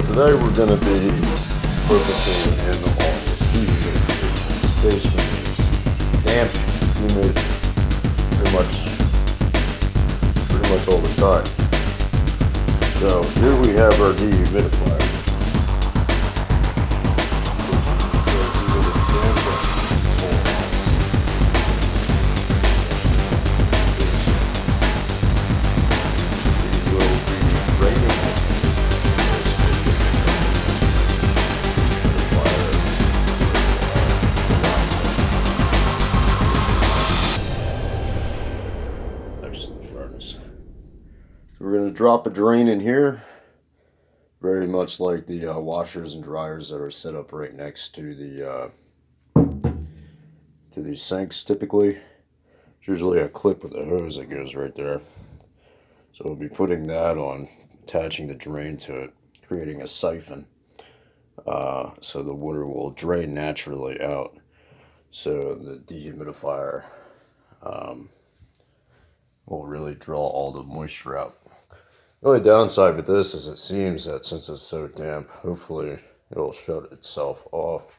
today we're going to be focusing in on the basement damp, humid, pretty much all the time. So here we have our dehumidifier. We're going to drop a drain in here, very much like the washers and dryers that are set up right next to these sinks typically. There's usually a clip with a hose that goes right there. So we'll be putting that on, attaching the drain to it, creating a siphon, so the water will drain naturally out. So the dehumidifier will really draw all the moisture out. The only downside with this is it seems that since it's so damp, hopefully it'll shut itself off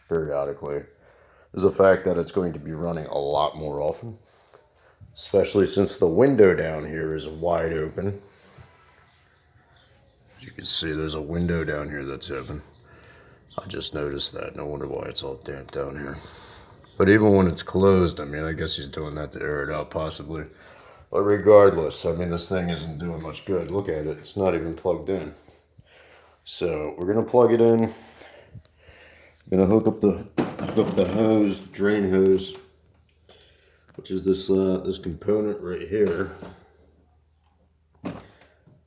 periodically. There's the fact that it's going to be running a lot more often, especially since the window down here is wide open. As you can see, there's a window down here that's open. I just noticed that. No wonder why it's all damp down here. But even when it's closed, I mean, I guess he's doing that to air it out possibly. But regardless, I mean, this thing isn't doing much good. Look at it. It's not even plugged in. So we're going to plug it in. I'm going to hook up the hose, drain hose, which is this component right here.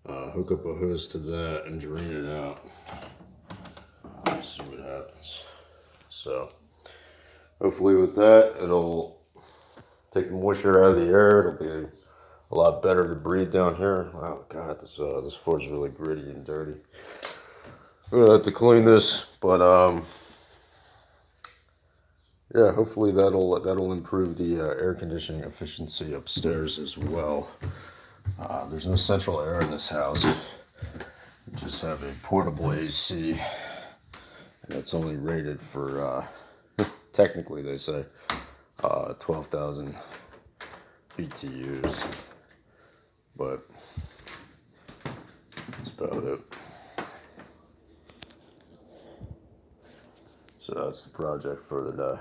Hook up a hose to that and drain it out. Let's see what happens. So hopefully with that, it'll take the moisture out of the air. It'll be a lot better to breathe down here. Oh God, this floor is really gritty and dirty. I'm gonna have to clean this, but yeah, hopefully that'll improve the air conditioning efficiency upstairs as well. There's no central air in this house. We just have a portable AC, and it's only rated for technically they say 12,000 BTUs. But that's about it. So that's the project for today.